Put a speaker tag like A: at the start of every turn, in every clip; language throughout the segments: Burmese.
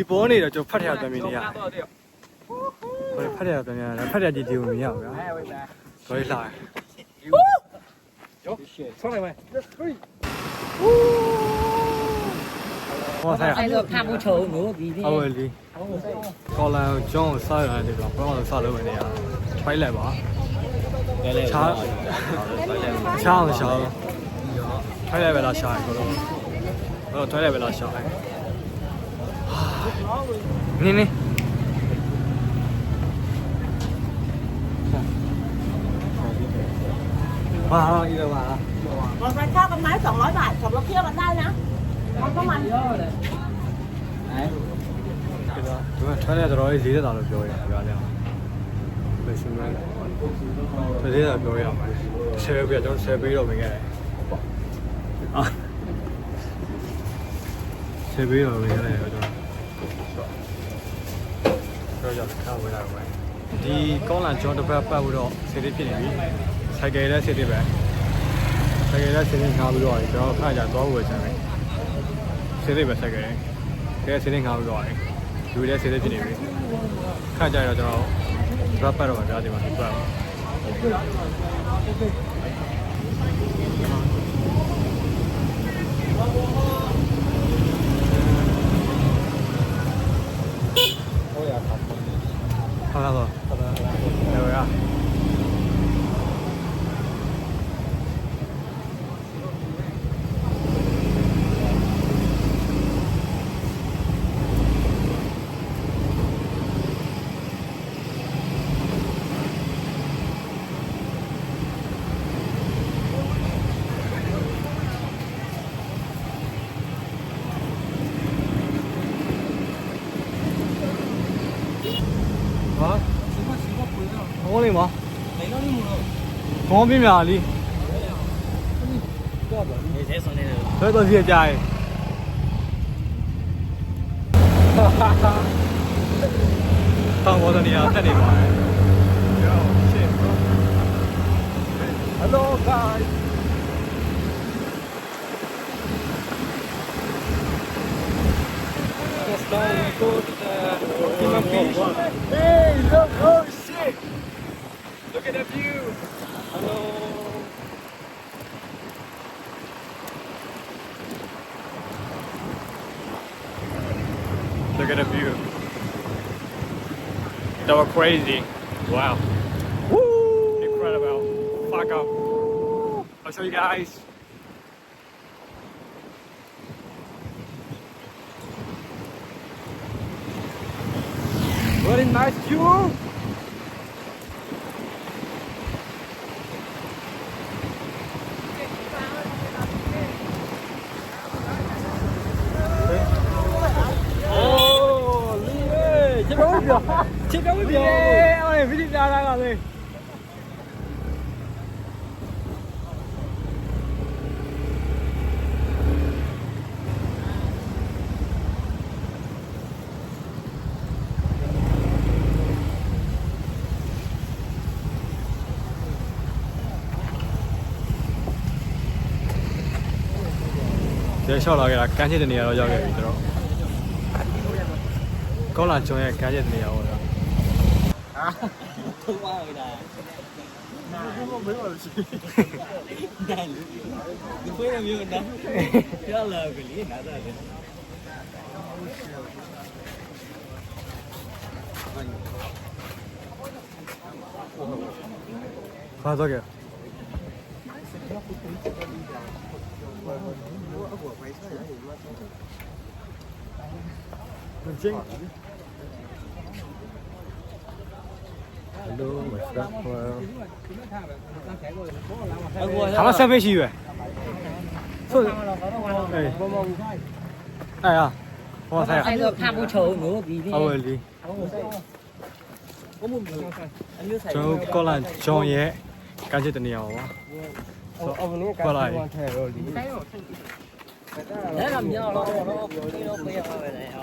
A: ဒီပေါ်နေတော့ကျွန်တော်ဖတ်ရပြန်ပြီနေရဟိုဖတ်ရပြန်ရတယ်ဖတ်ရကြည့်ဒီကိုမြင်ရအောင်ဗျာဘယ်လာဆောင်းလိုက်မယ်ဟောဆိုင်
B: အဲ့တော့ခါမှုချုံလို့ပြီးပြီ
A: အဝယ်လေးကော်လန်ကျောင်းကိုစားရတယ်ဗျာဘာမှစားလို့မနေရဖိုက်လိုက်ပါချားချားအောင်ရှာဖိုက်လိုက်ပဲလားရှာကိုတော့ထွဲလိုက်ပဲလားရှာနင်းว้าวอีกแล้วว่ะ
C: มอไซค์เช่ากันไหม200 บาทขับรถเที่ยวกันได้นะมันก็มันเยอะเลย
A: ဒီတော့ထွန်းရတော်လေး40တောင်လို့ပြောရတယ်ဗျာလေဘယ်ရှင်လဲ40တောင်ပြောရမှာဆယ်ပြကျွန်တော်ဆယ်ပေးတော့မခဲ့တယ်ဆယ်ပေးတော့မခဲ့တယ်ကျွန်တော်ကြောက်ခါဝေးလာတော့ဒီကောင်းလန်ကျောင်းတစ်ပတ်ပတ်ပြီးတော့ဆယ်လေးဖြစ်နေပြီဆိုင်ကယ်လည်းဆယ်လေးပဲဆိုင်ကယ်လည်းဆယ်လေးငါပြီးတော့ကျွန်တော်ခါကြသွားဖို့ချင်တယ်ဆယ်လေးပဲဆိုင်ကယ်ကဲဆယ်လေးငါပြီးတော့လူလည်းဆယ်လေးဖြစ်နေပြီခါကြတော့ကျွန်တော်ဘတ်ပတ်တော့မှာကြားတယ်မှာဒီပတ်好了，好的，来回啊。好嘞吗？方便面哩。这都是家的。哈哈哈。看我的你啊，太厉害！Hello guys。Just now we go to the Human Beach. Hey, look! Oh shit! Look at the view! Hello! Look at the view. That was crazy. Wow. Woo! Incredible. Fuck up. I'll show you guys. Very nice view. Oh, Lee, check out video. Check out video. Ôi, video ra là gì? Để sau là cái cán chết này rồi cái gì đó có là cho cái cán chết này rồi
B: không qua rồi này không biết là gì này cứ phải làm như đó đó là cái lý nào đó
A: Pha ra kìa. Hello, my friend. Thằng xem cái gì vậy? Này à? Hoa sai à?
B: အဲ့တော့ခါမှုချုံလို့ပြီးပြီ
A: အဝယ်လေးကျွန်တော်ကောလန်ဂျွန်ရဲ့ကမ်းခြေတနေရာပါကောလာရီ
B: အဲ့တော့မြောက်တော့ဒီတော့ဖေးရပါပဲလေဟော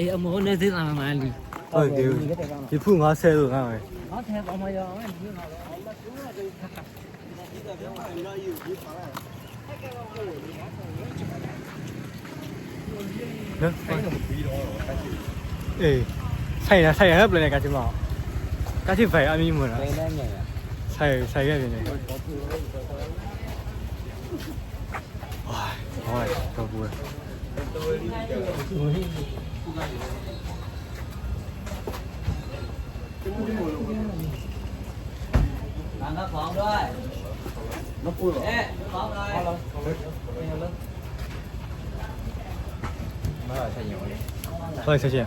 B: အဲ့အမောနဲ့သိတာမှန်လီ
A: ဟုတ်တယ်ဒီဖူ90လို့ငါပဲ
B: ဟောထဲပေါ်မှာရောအဲ့ဒီမှာတော့
A: နော်အေးဆိုင်ရပလန်ကချင်မကချင်ဖိုင်အမီမလားဆိုင်ရပြနေဝါဟောတော့ဘူး
B: 拿个房ด้วยน้ำปูหรอ房เลยไม่ใช่ยังไง
A: ဟောဆက်ချင်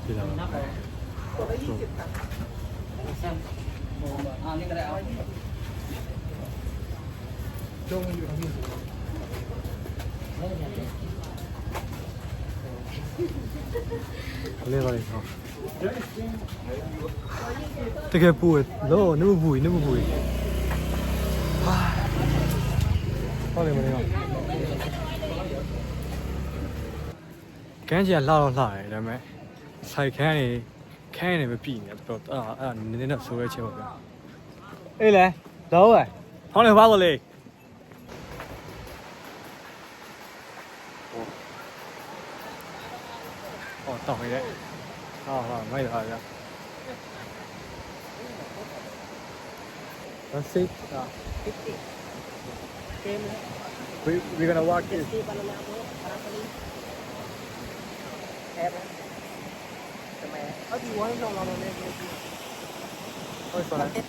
A: ဒီလား
B: นี่ก็ได้เอา
A: လေးပါလေးဟောတကယ်ပူလောနုပူဟာဟောလေမလေးဟောကန်းကြီးကလှတော့လှတယ်ဒါပေမဲ့ဆိုင်ခန်းနေမပြီနေတော့အဲ့နည်းနည်းဆိုရဲချင်ပါဗျာအေးလေတော့ဟောလေဘာလို့လဲ哦，倒回来，好，没得好呀。Let's see. We're gonna walk in. Oh, it's alright.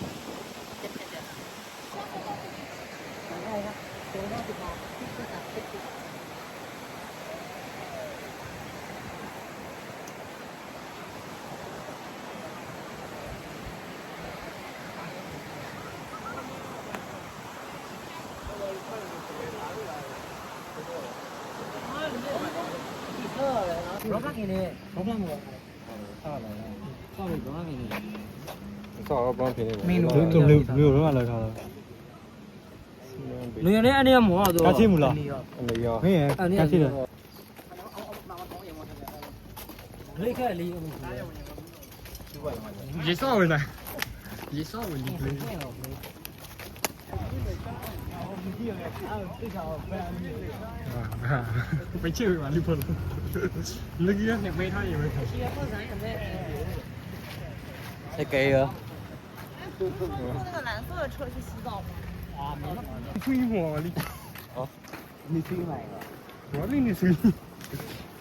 B: Nó khác này, nó khác một. Sao rồi? Sao rồi nó này?
A: Sao có phía này?
B: Mình
A: Tụi lưu rất là lời thà.
B: Lưu này anh em mua rồi.
A: Cá chim một lần. Lấy rồi. Hết rồi. Cá chim rồi.
B: Lấy cái lấy.
A: Gì sao rồi này? Gì sao rồi này? Phải chơi mà Liverpool. Lưng kia này mấy thay vậy?
B: Cái cây à?
C: 坐那个蓝色的车去洗澡吗？
A: 吹我你。
B: 哦，你吹哪个？
A: 我给你吹。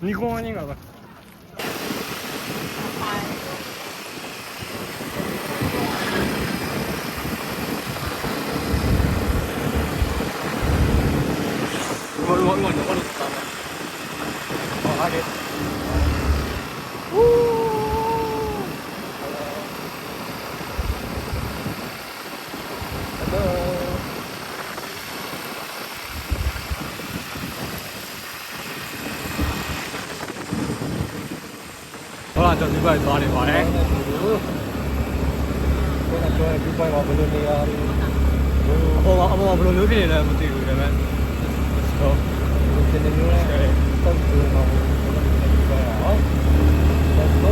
A: 你跟我那个吧。我都知道了。好，阿弟。好啦，就呢個係打電話咧。嗰個再係邊個話俾你啊？我話俾你ဖြစ်နေတယ်မသိဘူးဒါပေမဲ့好，今天呢，到处嘛，好，let's go。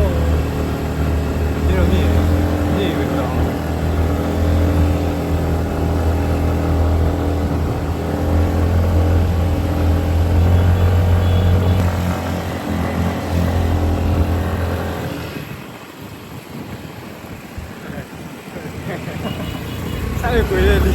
A: 这种你以为知道？啥也贵的你。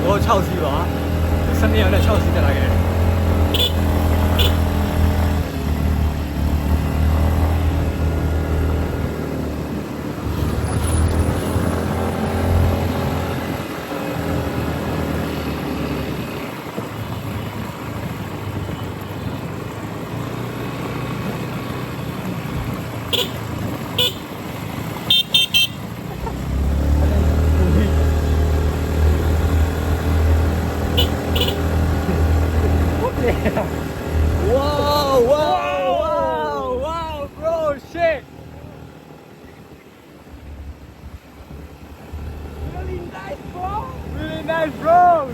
A: 我超市吧，身边有点超市在那个。Wow, wow, wow, wow, bro, shit.
B: Really nice, bro.
A: Really nice, bro.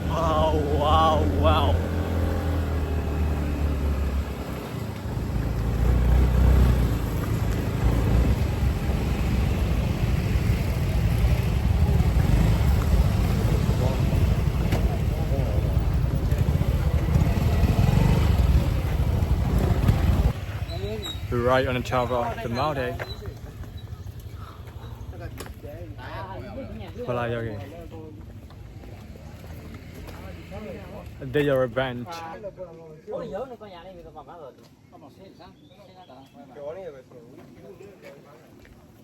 A: Wow, wow, wow. We're right on the top of the mountain. Voilà, yogi. They are a bench.
B: Ôi giỡn nó con nhà này người ta mà bán rồi.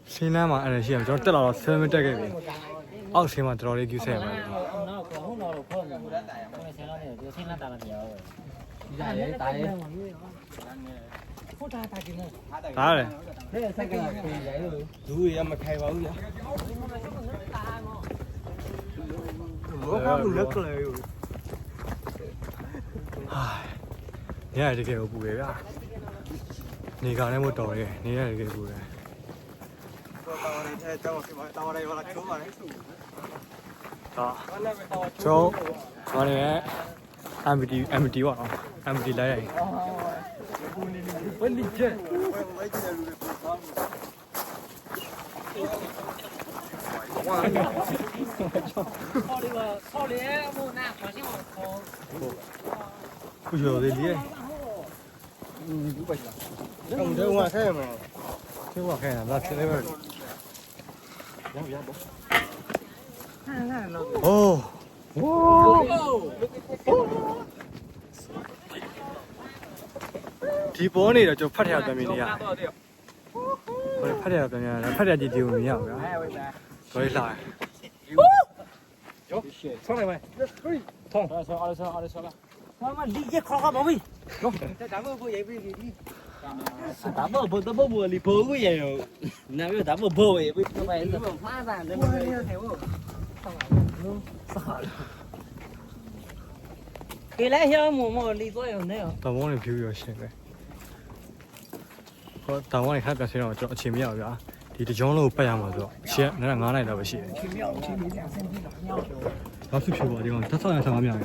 A: Sina mà anh chị em cho tất là xem cái cái gì. Áo xem mà tôi lấy cứu xem mà.
B: Nó có hút nó được không? Con này xem nó này, tôi xem nó tao là nhiều rồi. Dài đấy, tại. Hút ra tại gì nữa?
A: Đó này.
B: Đấy là sao cái này vậy rồi.
D: Chú em mà khai báo vậy?
A: Rất là. Nhớ là cái bù đấy à? Này cái này một tổ này, này là cái bù này. Đó. Chỗ này MT vào, MT lấy này.
B: Vẫn đi chơi.
A: Ui giời ơi, lý
D: Không thấy ngoài thế mà.
A: Thế quả khen là thế đấy mà. Oh. Đi bố này là chỗ phát hiện ra mình à? Phát hiện ra mình là phát hiện gì điều mình hiểu cả. Rồi lại.
B: Xong này mày. Thông. Mà đi cái khó mà mày.
D: Đám ơn vui vậy vui gì đi.
B: Tắm ở bờ tắm ở bờ lì bờ cái gì rồi. Nào bây tắm ở bờ vậy bây giờ mày nó phá ra nên mày hiểu không? Cái lẽ hiểu mà lì tôi rồi đấy.
A: Tao muốn đi view rồi xem cái. Có tao muốn đi khai cái xem nào cho chim hiểu cả. Thì cái chỗ nó bây giờ mà rồi. Xem nó là ngã này đâu vậy? Nó sụp sụp vào đi mà. Tất sao là sao mà miệng.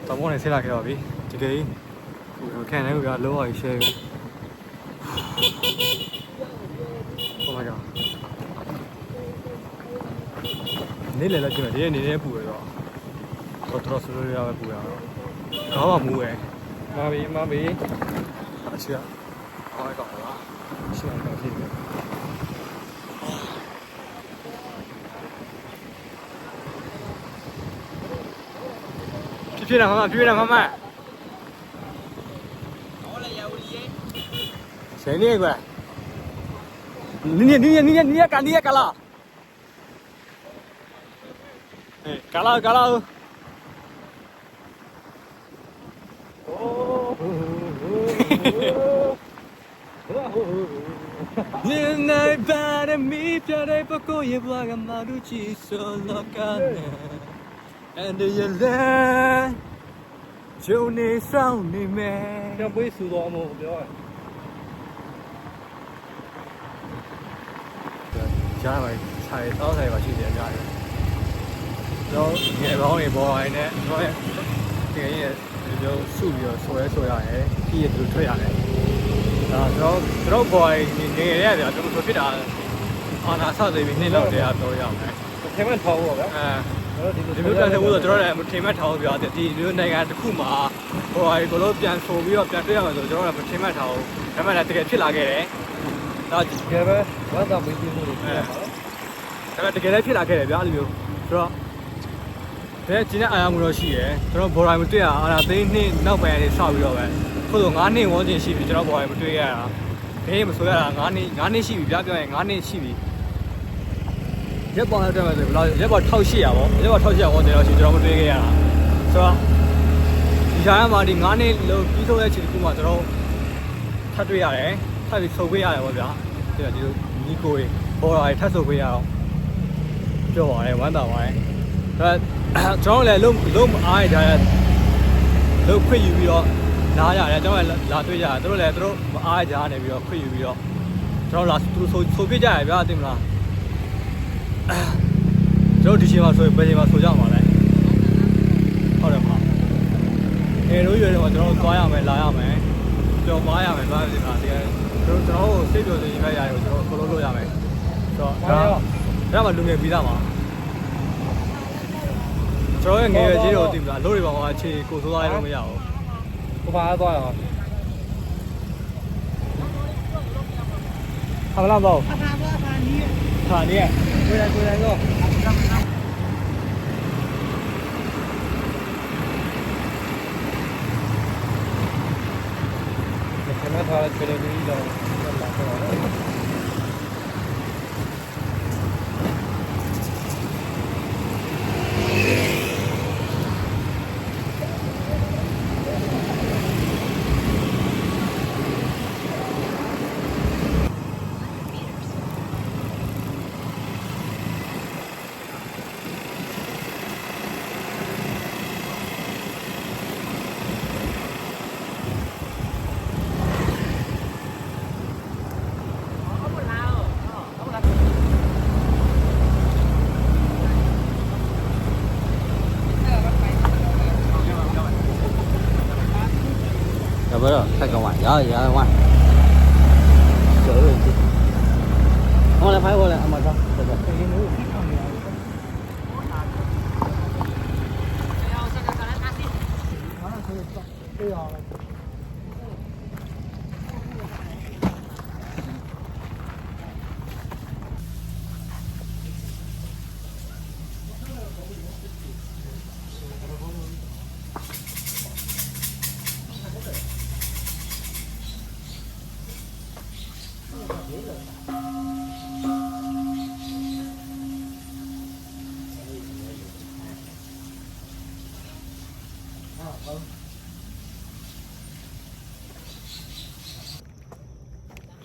A: Tao muốn này xem là cái gì? Chỉ cái cái này cái lỗ ở xe. Oh my god. Nè là cái này nè bùi rồi. Có trò sửa ra bùi rồi. Có mà mua ấy. Mà bị. Chưa. Oh my god. Chưa ăn cái gì. phía nào mama. Sẽ đi vậy. Ni cả la. Cả la. Nên ai ba để mi phía đây bao cô ye bua gam ma du chi solo can. And you let chiều nay sao nay mẹ.
D: Em bấy số đó mà được rồi.
A: Cha mày xài tao xài vào chuyện gì vậy? Rồi nghe bảo này bỏ này nè, rồi cái gì rồi sụp rồi sôi lại, khi gì rồi thuê lại. Rồi bỏ nghe này là chúng tôi biết là anh đã sao thì mình nên làm gì à tôi làm này.
D: Thế mà thầu rồi.
A: ဒီမျိုးကန်တဲ့ဦးဆိုကျွန်တော်လည်းထိမ့်မှတ်ထားလို့ပြောတယ်ဒီနိုင်ငံတစ်ခုမှာဟိုဟာကိုလို့ပြန်ဆိုပြီးတော့ပြန်တွေ့ရမှာဆိုကျွန်တော်လည်းထိမ့်မှတ်ထားဘူးဒါပေမဲ့လည်းတကယ်ဖြစ်လာခဲ့တယ်ဒါတကယ်ပဲဘာသာမင်းကြီးလို့ပြောတာဒါပေမဲ့တကယ်လည်းဖြစ်လာခဲ့တယ်ဗျာအဲ့လိုမျိုးဆိုတော့ဘယ်ကျင်းတဲ့အာရမှုတော့ရှိရယ်ကျွန်တော်ဘော်ရိုင်းမတွေ့ရအာသိန်းနှစ်နောက်ပိုင်းလေးဆောက်ပြီးတော့ပဲခုဆို9နှစ်ဝန်းကျင်ရှိပြီကျွန်တော်ဘော်ရိုင်းမတွေ့ရတာဘေးမဆိုရတာ9နှစ်ရှိပြီဗျာပြောရင်9နှစ်ရှိပြီရက်ပေါင်းလောက်တယ်ဆိုဘယ်လောက်ရက်ပေါင်း1800ပေါ့ရက်ပေါင်း1800ဝန်းကျင်လောက်ရှိကျွန်တော်မတွေ့ခဲ့ရတာဆိုတော့ဒီခြားမှာဒီ9နှစ်လုံးပြီးဆုံးတဲ့ချိန်တစ်ခုမှာကျွန်တော်ထပ်တွေ့ရတယ်ထပ်ပြီးဆုံပေးရတယ်ပေါ့ဗျာဒီလိုညီကိုတွေ ပေါ်လာထပ်ဆိုခွင့်ရအောင်ပြောပါတယ်ဝမ်းသာပါတယ်ဒါကျွန်တော်လည်းလုံးအားရကြတဲ့လုံးခွင့်ယူပြီးတော့နားရတယ်ကျွန်တော်လည်းလာတွေ့ကြတယ်သူတို့လည်းသူတို့မအားကြနေပြီးတော့ခွင့်ယူပြီးတော့ကျွန်တော်လာသူတို့ဆိုပြကြရဗျာသိမလားကျွန်တော်ဒီချိန်မှာဆိုဘယ်ချိန်မှာဆိုကြမှာလဲဟုတ်တယ်မလားအဲလိုရွယ်တော့ကျွန်တော်သွားရမယ်လာရမယ်ကြော်ပါရမယ်ဘာလို့ဒီမှာတကယ်ကျွန်တော်စိတ်ပျော်စေချင်တဲ့ຢာတွေကိုကျွန်တော်ကိုလုံးလို့ရမယ်ဆိုတော့ဒါမှလူငယ်ပြီးသားပါကျွန်တော်ရဲ့ငယ်ရွယ်ကြီးတို့သိမလားလို့တွေပါဟောအခြေကိုစိုးသွားရလို့မရဘူး
D: 我把它断了。
A: 好不啦不？
C: 阿爸
A: 看你，
D: 过来过来走。前面他缺了个一张，拿出来了。
B: 要不要开个玩笑，要玩。走了去。我来拍过来，马上，这个。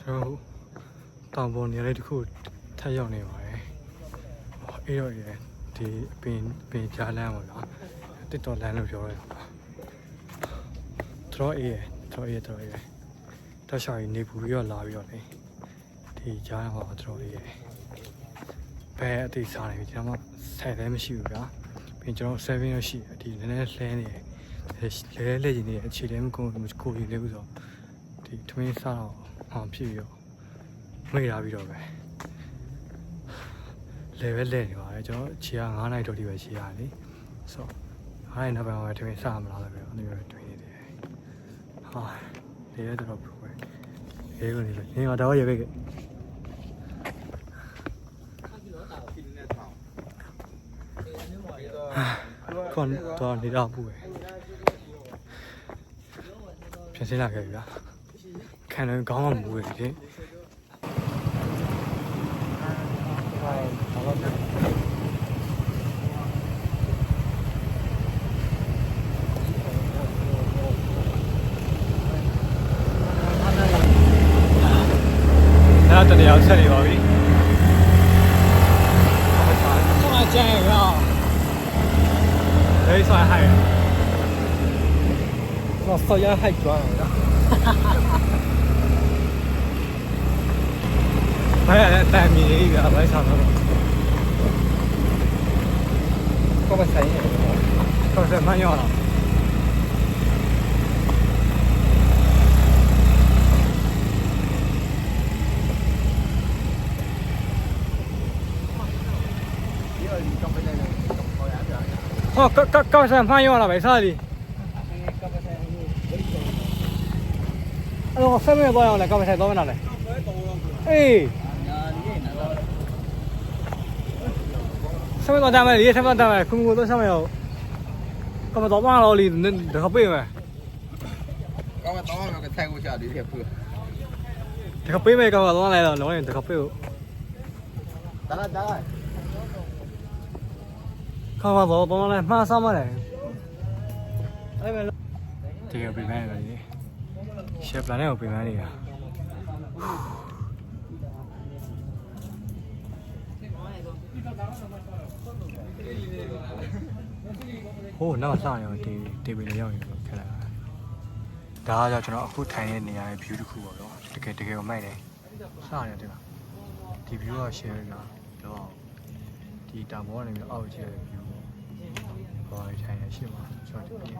A: ကျွန်တော်တောင်ပေါ်နေရာလေးတစ်ခုထပ်ရောက်နေပါတယ်အေးတော့ဒီပင်ကြားလမ်းပေါ့နော်တစ်တော်လမ်းလို့ပြောရတယ်တော်အေးတော်ရှောက်နေပူပြီးတော့လာပြီးတော့လေဒီကြားဟောတော်အေးဘယ်အသေးစားနေပြီကျွန်တော်ဆိုင်လည်းမရှိဘူးဗျာပြင်ကျွန်တော်7ရောက်ရှိဒီနည်းနည်းလှဲနေတယ်လဲနေတယ်အခြေလည်းမကုန်ကိုရည်လေးဘူးဆိုဒီထမင်းစားတော့ဖြစ်ပြီးတော့မိလာပြီးတော့ပဲလဲနေပါတယ်ကျွန်တော်ခြေက9နိုင်တော့ဒီပဲခြေရလေဆို9နိုင်နောက်ပိုင်းမှာထမင်းစားမလားလို့ပြောနေပြီးတွေ့နေတယ်ဟာလေရတော့ဘူးပဲအေးကနေလေငါတော့ရပဲခွန်တော့နေတော့ဘူးပဲပြန်စလာခဲ့ပြီဗျာခံတယ်ခေါင်းကမူးတယ်လေအဲ့ဒါတရားဆက်နေပါပြီဆောင်းကြရအောင်လေးဆောင်းဟိုင်
D: 我烧鸭还转了。
A: ဘယ်နဲ့တိုင်မြင်ကြီးပြဘယ်ဆောင်တော့
D: 我把菜也。
A: တော့ဆက်မှန်းရောလားဟောကောက်ဆက်မှန်းရောလားပဲစားလီအဲ့တော့ဆက်မဲ့သွားအောင်လေကောက်ဆက်သွားမလားလေအေးဆက်မဲ့သွားကြမယ်လေဆက်မဲ့သွားမယ်ခုကိုတော့ဆက်မဲ့ရောကောက်တော့မှတော့လေတခါပေးမယ်
B: 刚刚早上那个泰国下的也不。
A: တခါပေးမယ်ကောက်တော့来了လုံးရင်တခါပေးဦး
B: 当然。
A: ကောက်တော့来မှားစားမလဲအဲ့မဲ့တကယ်ပေးမယ်လေရှက်ပလန်နဲ့ကိုပေးမယ်နေတာ ဟိုးနောက်လှရောတေးပေလေးရောက်နေလို့ခက်လာတာဒါကကြောင့်ကျွန်တော်အခုထိုင်နေတဲ့နေရာရဲ့ view တစ်ခုပေါ့နော်တကယ်ကိုမိုက်တယ်လှရတယ်တဲ့ဒီ view က share ကတော့ဒီတောင်ပေါ်ကနေပြီးအောက်ကျတဲ့ view ပေါ့ဘာထိုင်ရရှိမှာကျွန်တော်ဒီ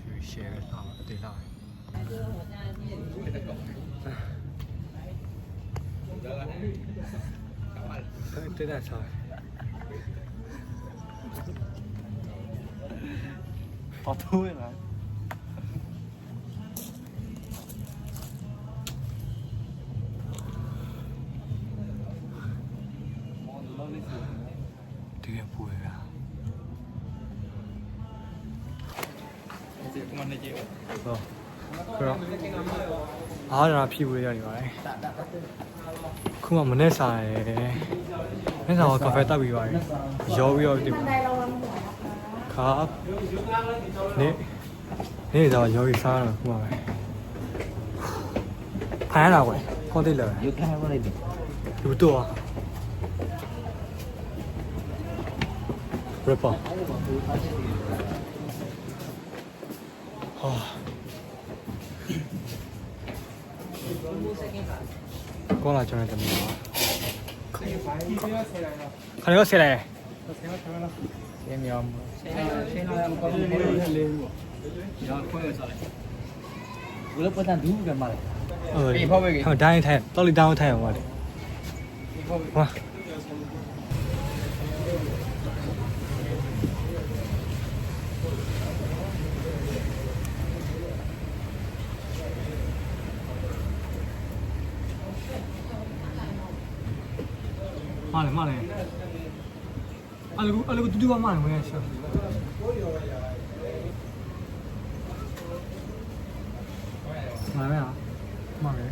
A: view share တော့အသေးလားတဲ့တဲ့ဆော好多人来。这个不会啊。哦，是啊。အားရဖြည့်ဝေးရနေပါတယ်ခုမှမနေ့စာရယ်မနေ့စာကကာဖေတောက်ပြီးပါတယ်ရောပြီးတော့ဒီခါနေ့တော့ရောပြီးစားတော့ခုမှပဲဖမ်းလာကွယ်ခေါ်သေးတယ်
B: ယူခိုင်းပါလိုက်တယ်
A: လူတော့ရပါဟာကောလာကျွန်တော်တမီးပါခါရောဆဲလိုက်ဆဲမြောင်း
B: ရှင်းလာမကောင်းဘူးလေးဘူးရောခွဲရစားလိုက်ဘယ်လိုပတ်တန်ဒူးကမှလဲအေးဖောက်ပဲကြီး
A: ဟောတိုင်းထိုင်တော်လီတောင်းထိုင်အောင်ပါလေဟာမှားလေအလူတူတူကမှားနေဝင်ရှာမှားမယ်ဟာမှားမယ်